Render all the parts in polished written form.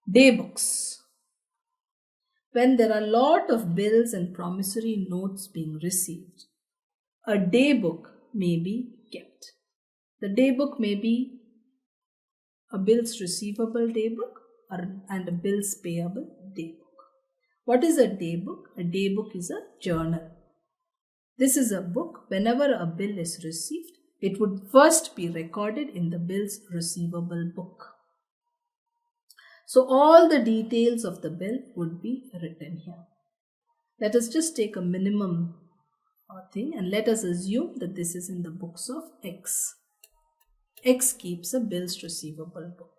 Day books. When there are a lot of bills and promissory notes being received, a day book may be kept. The day book may be a bills receivable day book and a bills payable day book. What is a day book? A day book is a journal. This is a book. Whenever a bill is received, it would first be recorded in the bills receivable book. So all the details of the bill would be written here. Let us just take a minimum thing and let us assume that this is in the books of X. X keeps a bills receivable book.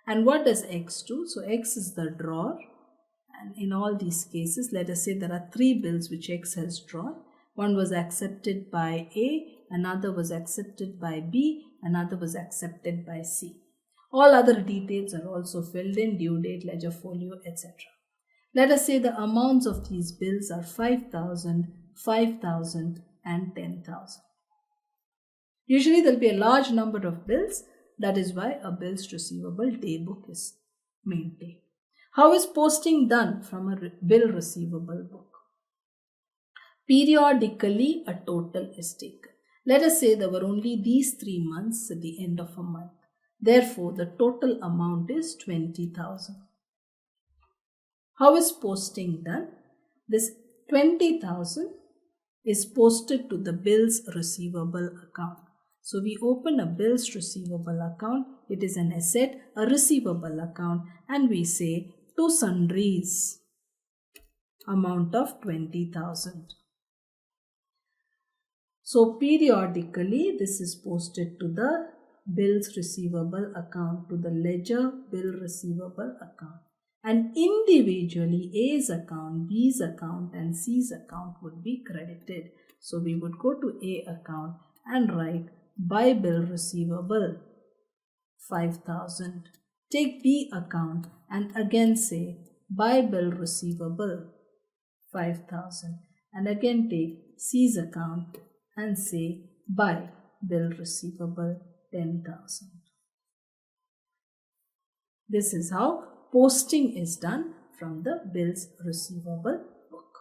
And what does X do? So X is the drawer, and in all these cases, let us say there are 3 bills which X has drawn. One was accepted by A, another was accepted by B, another was accepted by C. All other details are also filled in: due date, ledger folio, etc. Let us say the amounts of these bills are 5,000, 5,000 and 10,000. Usually there will be a large number of bills. That is why a bills receivable day book is maintained. How is posting done from a bill receivable book? Periodically a total is taken. Let us say there were only these 3 months at the end of a month. Therefore, the total amount is 20,000. How is posting done? This 20,000 is posted to the bills receivable account. So we open a bills receivable account. It is an asset, a receivable account, and we say to sundries, amount of 20,000. So periodically this is posted to the bills receivable account, to the ledger bill receivable account. And individually A's account, B's account and C's account would be credited. So we would go to A account and write by bill receivable 5,000. Take B account and again say by bill receivable 5,000. And again take C's account and say by bill receivable 10,000. This is how posting is done from the bills receivable book.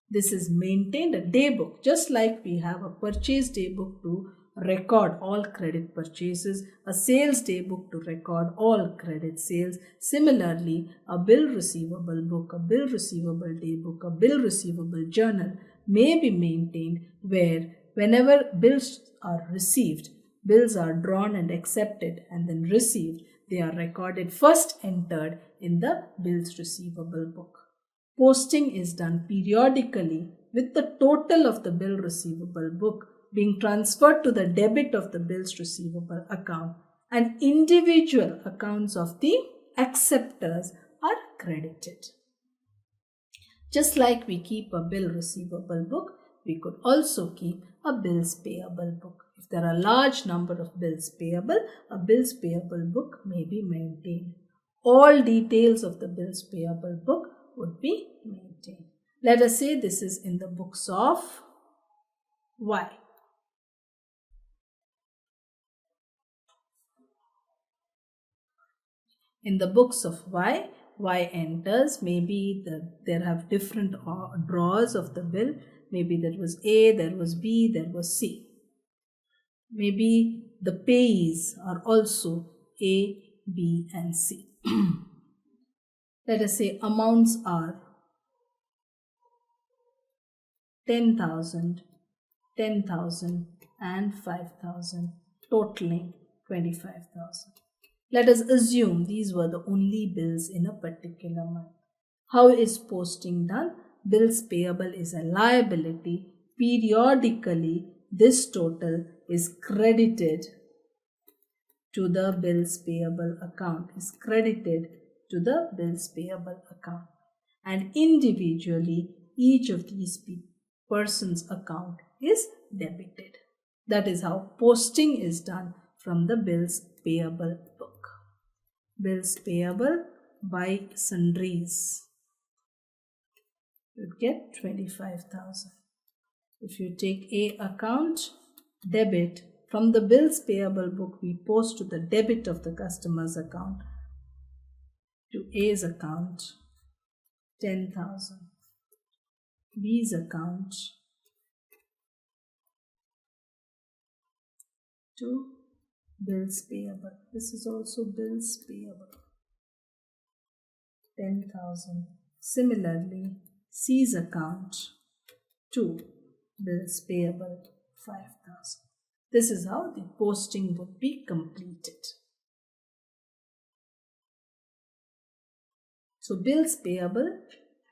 This is maintained a day book, just like we have a purchase day book to record all credit purchases, a sales day book to record all credit sales. Similarly, a bill receivable book, a bill receivable day book, a bill receivable journal may be maintained where whenever bills are received, bills are drawn and accepted and then received, they are recorded, first entered in the bills receivable book. Posting is done periodically with the total of the bill receivable book being transferred to the debit of the bills receivable account, and individual accounts of the acceptors are credited. Just like we keep a bill receivable book, we could also keep a bills payable book. If there are a large number of bills payable, a bills payable book may be maintained. All details of the bills payable book would be maintained. Let us say this is in the books of Y. In the books of Y, Y enters, maybe there have different drawers of the bill. Maybe there was A, there was B, there was C. Maybe the payees are also A, B and C. Let us say amounts are 10,000, 10,000 and 5,000, totaling 25,000. Let us assume these were the only bills in a particular month. How is posting done? Bills payable is a liability. Periodically, this total is credited to the bills payable account, and individually each of these persons' account is debited. That is how posting is done from the bills payable book. Bills payable by sundries. You get 25,000. If you take A account, debit, from the bills payable book we post to the debit of the customer's account to A's account 10,000, B's account to bills payable. This is also bills payable 10,000. Similarly, C's account to bills payable 5,000. This is how the posting would be completed. So bills payable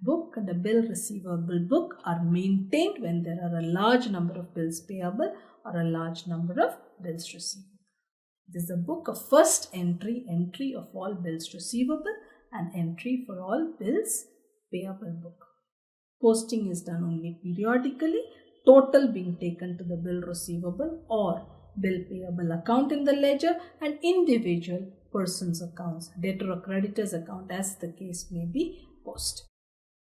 book and a bill receivable book are maintained when there are a large number of bills payable or a large number of bills receivable. This is a book of first entry of all bills receivable and entry for all bills payable book. Posting is done only periodically, total being taken to the bill receivable or bill payable account in the ledger and individual person's accounts, debtor or creditor's account as the case may be posted.